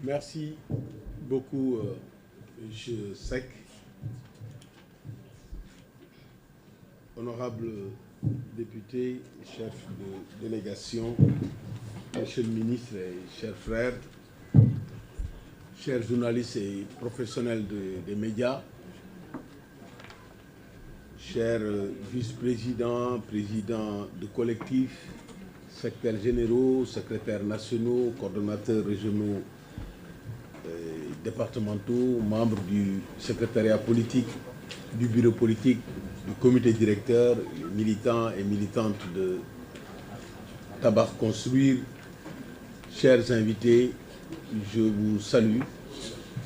Merci beaucoup, M. Seck. Honorable député, chef de délégation, Monsieur le ministre et chers frères, chers journalistes et professionnels des médias, chers vice-présidents, présidents de collectifs, secrétaires généraux, secrétaires nationaux, coordonnateurs régionaux, départementaux, membres du secrétariat politique, du bureau politique, du comité directeur, militants et militantes de Tabac Construire, chers invités, je vous salue,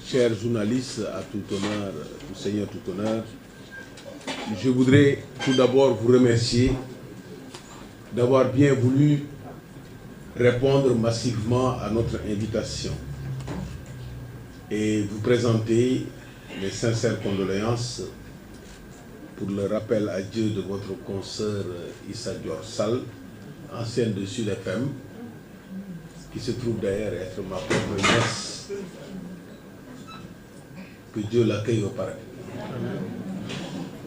chers journalistes, à tout honneur, tout seigneur, tout honneur. Je voudrais tout d'abord vous remercier d'avoir bien voulu répondre massivement à notre invitation et vous présenter mes sincères condoléances pour le rappel à Dieu de votre consoeur Issa Dior Sall, ancienne de Sud FM, qui se trouve d'ailleurs être ma propre nièce. Que Dieu l'accueille au paradis.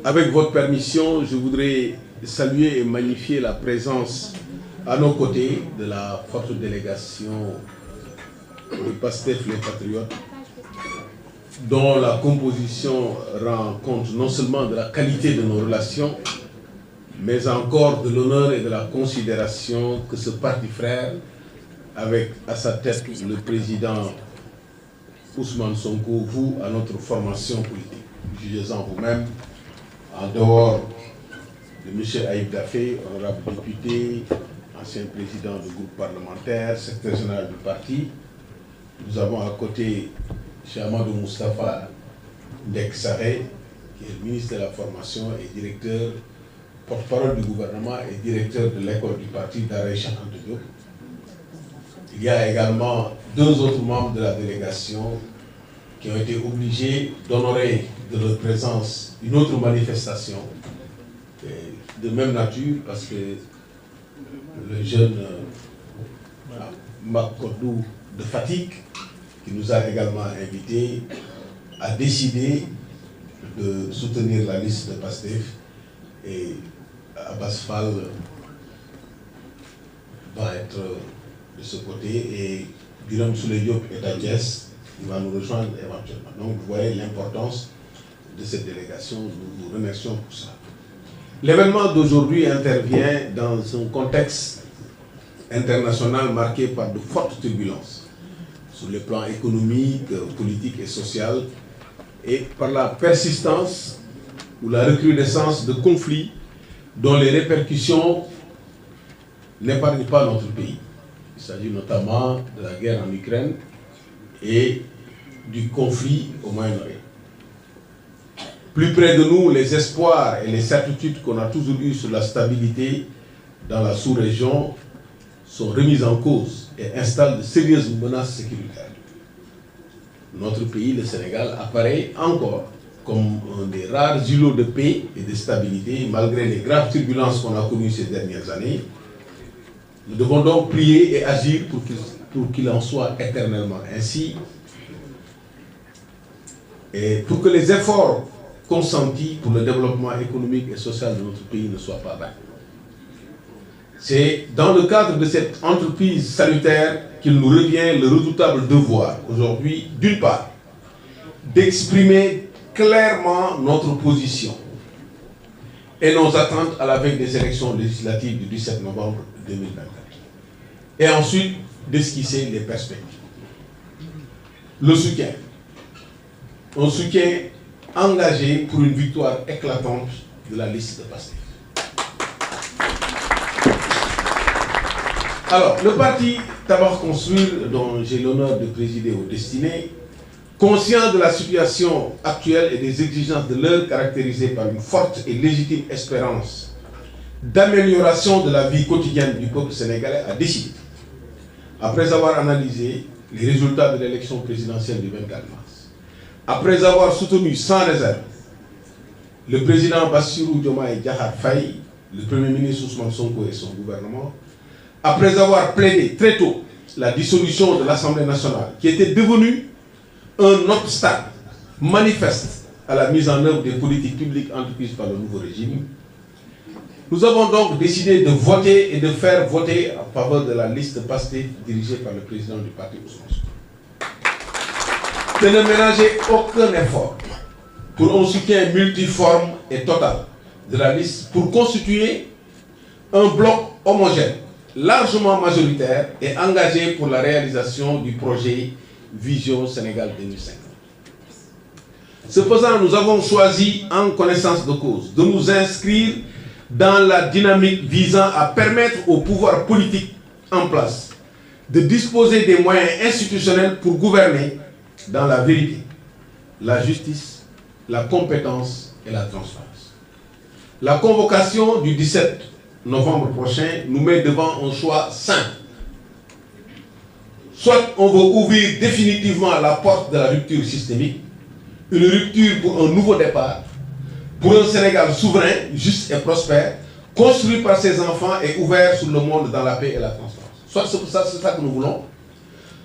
Avec votre permission, je voudrais saluer et magnifier la présence à nos côtés de la forte délégation de PASTEF les Patriotes, dont la composition rend compte non seulement de la qualité de nos relations, mais encore de l'honneur et de la considération que ce parti frère, avec à sa tête le président Ousmane Sonko, voue à notre formation politique. Jugez-en vous-même, en dehors de M. Aïb Dafé, honorable député, ancien président du groupe parlementaire, secrétaire général du parti, nous avons à côté M. Amadou Moustapha Ndek-Saré, qui est le ministre de la Formation et directeur, porte-parole du gouvernement et directeur de l'école du parti d'Arrêt Cheikh Anta Diop. Il y a également deux autres membres de la délégation qui ont été obligés d'honorer de leur présence une autre manifestation de même nature, parce que le jeune Makodou de Fatick, qui nous a également invités, a décidé de soutenir la liste de PASTEF, et Abbas Fall va être de ce côté, et Biram Souley Diop est à Thiès, il va nous rejoindre éventuellement. Donc vous voyez l'importance de cette délégation, nous vous remercions pour ça. L'événement d'aujourd'hui intervient dans un contexte international marqué par de fortes turbulences sur les plans économique, politique et social, et par la persistance ou la recrudescence de conflits dont les répercussions n'épargnent pas notre pays. Il s'agit notamment de la guerre en Ukraine et du conflit au Moyen-Orient. Plus près de nous, les espoirs et les certitudes qu'on a toujours eues sur la stabilité dans la sous-région sont remis en cause et installent de sérieuses menaces sécuritaires. Notre pays, le Sénégal, apparaît encore comme un des rares îlots de paix et de stabilité, malgré les graves turbulences qu'on a connues ces dernières années. Nous devons donc prier et agir pour qu'il en soit éternellement ainsi, et pour que les efforts consentis pour le développement économique et social de notre pays ne soient pas vains. C'est dans le cadre de cette entreprise salutaire qu'il nous revient le redoutable devoir aujourd'hui, d'une part, d'exprimer clairement notre position et nos attentes à la veille des élections législatives du 17 novembre 2024. Et ensuite, d'esquisser les perspectives. Le soutien. Un soutien engagé pour une victoire éclatante de la liste de PASTEF. Alors, le parti Tabac Construire, dont j'ai l'honneur de présider aux destinées, conscient de la situation actuelle et des exigences de l'heure caractérisées par une forte et légitime espérance d'amélioration de la vie quotidienne du peuple sénégalais, a décidé, après avoir analysé les résultats de l'élection présidentielle du 24 mars, après avoir soutenu sans réserve le président Bassirou Diomaye Diakhar Faye, le premier ministre Ousmane Sonko et son gouvernement, après avoir plaidé très tôt la dissolution de l'Assemblée nationale, qui était devenue un obstacle manifeste à la mise en œuvre des politiques publiques entreprises par le nouveau régime, nous avons donc décidé de voter et de faire voter en faveur de la liste PASTEF dirigée par le président du parti Ousmane Sonko. De ne ménager aucun effort pour un soutien multiforme et total de la liste pour constituer un bloc homogène, largement majoritaire et engagé pour la réalisation du projet Vision Sénégal 2050. Ce faisant, nous avons choisi, en connaissance de cause, de nous inscrire dans la dynamique visant à permettre au pouvoir politique en place de disposer des moyens institutionnels pour gouverner dans la vérité, la justice, la compétence et la transparence. La convocation du 17 novembre prochain nous met devant un choix simple. Soit on veut ouvrir définitivement la porte de la rupture systémique, une rupture pour un nouveau départ, pour un Sénégal souverain, juste et prospère, construit par ses enfants et ouvert sur le monde dans la paix et la transparence. Soit c'est ça que nous voulons,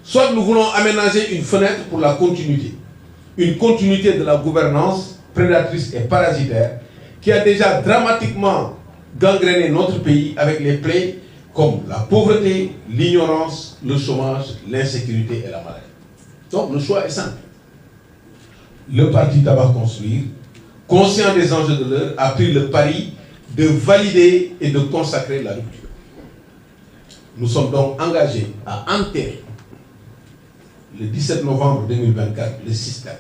soit nous voulons aménager une fenêtre pour la continuité. Une continuité de la gouvernance prédatrice et parasitaire qui a déjà dramatiquement gangréné notre pays avec les plaies comme la pauvreté, l'ignorance, le chômage, l'insécurité et la maladie. Donc le choix est simple. Le parti Tabac Construire, conscient des enjeux de l'heure, a pris le pari de valider et de consacrer la rupture. Nous sommes donc engagés à enterrer le 17 novembre 2024 le système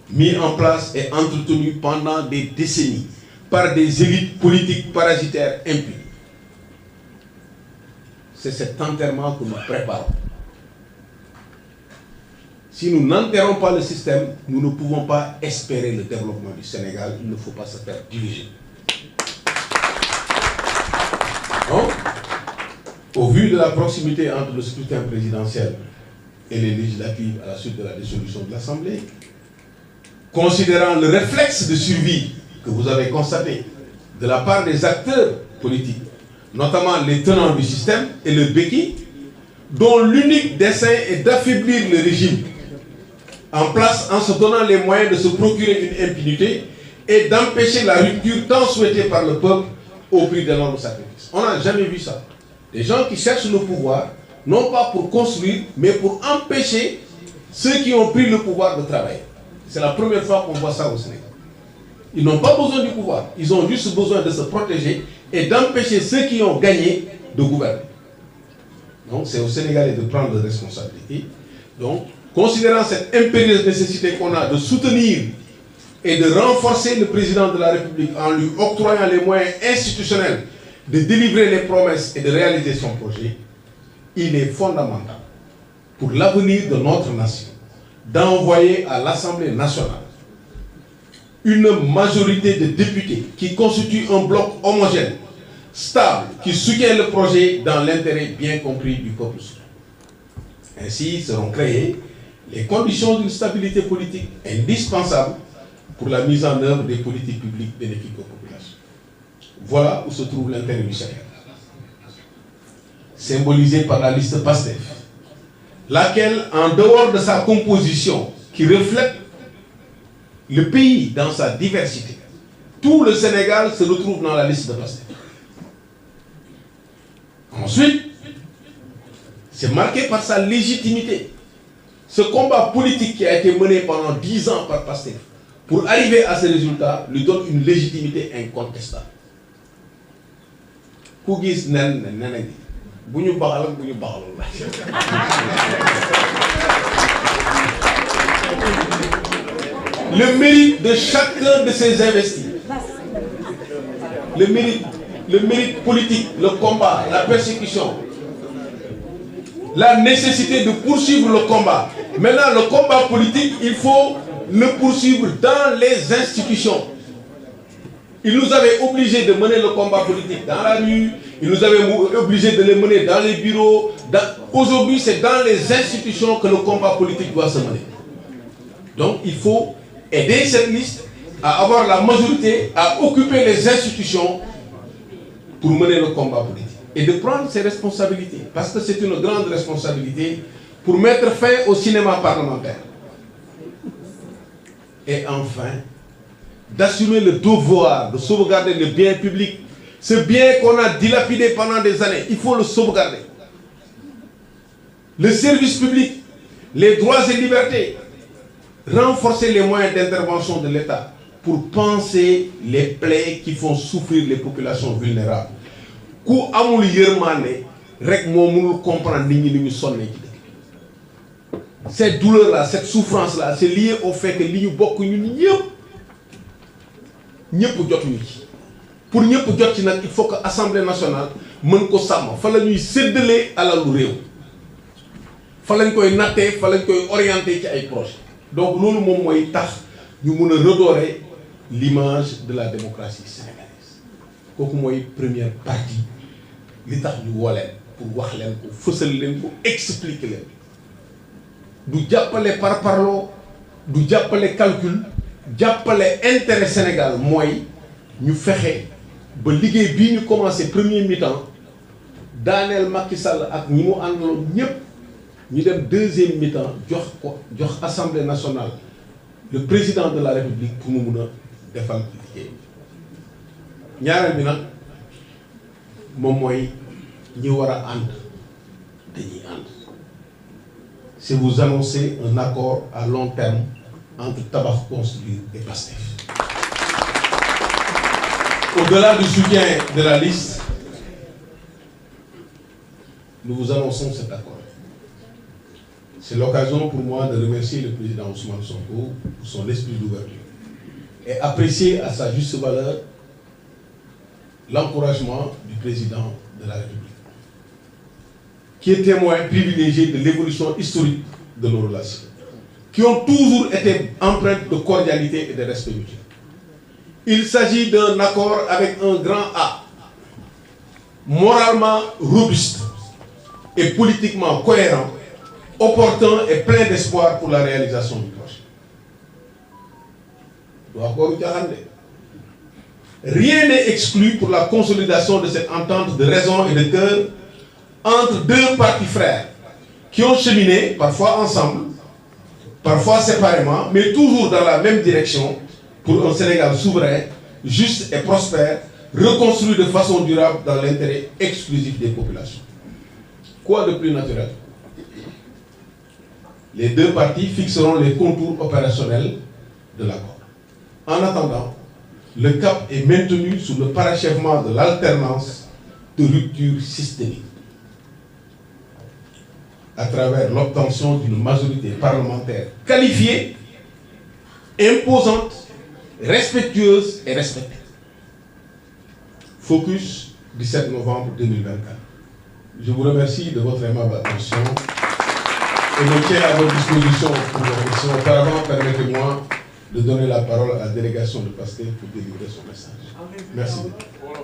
mis en place et entretenu pendant des décennies par des élites politiques parasitaires impunes. C'est cet enterrement que nous préparons. Si nous n'enterrons pas le système, nous ne pouvons pas espérer le développement du Sénégal. Il ne faut pas se faire diriger. Donc, au vu de la proximité entre le scrutin présidentiel et les législatives à la suite de la dissolution de l'Assemblée, considérant le réflexe de survie que vous avez constaté de la part des acteurs politiques, notamment les tenants du système et le béquille, dont l'unique dessein est d'affaiblir le régime en place en se donnant les moyens de se procurer une impunité et d'empêcher la rupture tant souhaitée par le peuple au prix d'énormes sacrifices. On n'a jamais vu ça. Des gens qui cherchent le pouvoir, non pas pour construire, mais pour empêcher ceux qui ont pris le pouvoir de travailler. C'est la première fois qu'on voit ça au Sénégal. Ils n'ont pas besoin du pouvoir, ils ont juste besoin de se protéger et d'empêcher ceux qui ont gagné de gouverner. Donc c'est aux Sénégalais de prendre des responsabilités. Donc, considérant cette impérieuse nécessité qu'on a de soutenir et de renforcer le président de la République en lui octroyant les moyens institutionnels de délivrer les promesses et de réaliser son projet, il est fondamental pour l'avenir de notre nation d'envoyer à l'Assemblée nationale une majorité de députés qui constitue un bloc homogène, stable, qui soutient le projet dans l'intérêt bien compris du peuple souverain. Ainsi seront créées les conditions d'une stabilité politique indispensable pour la mise en œuvre des politiques publiques bénéfiques aux populations. Voilà où se trouve l'intérêt du Sénégal, symbolisé par la liste PASTEF, laquelle, en dehors de sa composition qui reflète le pays dans sa diversité, tout le Sénégal se retrouve dans la liste de PASTEF. Ensuite, c'est marqué par sa légitimité. Ce combat politique qui a été mené pendant 10 ans par PASTEF pour arriver à ce résultat lui donne une légitimité incontestable. Le mérite de chacun de ces investis, le mérite politique, le combat, la persécution, la nécessité de poursuivre le combat. Maintenant, le combat politique, il faut le poursuivre dans les institutions. Il nous avait obligés de mener le combat politique dans la rue, il nous avait obligés de le mener dans les bureaux. Aujourd'hui, c'est dans les institutions que le combat politique doit se mener. Donc, il faut aider cette liste à avoir la majorité, à occuper les institutions pour mener le combat politique. et de prendre ses responsabilités, parce que c'est une grande responsabilité pour mettre fin au cinéma parlementaire. Et enfin, d'assumer le devoir de sauvegarder le bien public. Ce bien qu'on a dilapidé pendant des années, il faut le sauvegarder. Le service public, les droits et libertés, renforcer les moyens d'intervention de l'État pour panser les plaies qui font souffrir les populations vulnérables. Ku amul yermane rek mo mënul comprendre nit ñi ni ñu sonné ci dëkk. Cette douleur là, cette souffrance là, c'est lié au fait que li ñu bokk ñun ñëpp jotuñu ci. Pour ñëpp jot ci nag il faut que Assemblée nationale mën ko sàmm fa la ñuy séddalee alalu réew. Fa lañ koy nattee fa lañ koy orienté ci ay projets. Donc loolu moom mooy tax ñu mën a redorer l'image de la démocratie sénégalaise. Kooku mooy première partie li tax ñu woo leen pour wax leen ko fësal leen ko expliquer leen. Du jàppale par parloo du jàppale calcul jàppale intérêt Sénégal mooy ñu fexe ba liggéey bii ñu commencé premier mi-temps daaneel Macky Sall ak ñi mu àndaloon ñépp ñu dem deuxième mi-temps jox Assemblée nationale le président de la République pour mu mun a defal liggéey ñaareel bi nag moom mooy ñi war a ànd dañuy ànd. C'est vous annoncer un accord à long terme entre Tabac Construire et Pastef. Au-delà du soutien de la liste, nous vous annonçons cet accord. C'est l'occasion pour moi de remercier le président Ousmane Sonko pour son esprit d'ouverture et apprécier à sa juste valeur l'encouragement du président de la République, qui est témoin privilégié de l'évolution historique de nos relations, qui ont toujours été empreintes de cordialité et de respect mutuel. Il s'agit d'un accord avec un grand A, moralement robuste et politiquement cohérent, opportun et plein d'espoir pour la réalisation du projet. Rien n'est exclu pour la consolidation de cette entente de raison et de cœur entre deux partis frères qui ont cheminé, parfois ensemble, parfois séparément, mais toujours dans la même direction pour un Sénégal souverain, juste et prospère, reconstruit de façon durable dans l'intérêt exclusif des populations. Quoi de plus naturel? Les deux partis fixeront les contours opérationnels de l'accord. En attendant, le cap est maintenu sous le parachèvement de l'alternance de rupture systémique, à travers l'obtention d'une majorité parlementaire qualifiée, imposante, respectueuse et respectée. Focus 17 novembre 2024. Je vous remercie de votre aimable attention et me tiens à votre disposition pour vos questions. Auparavant, permettez-moi de donner la parole à la délégation de Pastef pour délivrer son message. Merci beaucoup.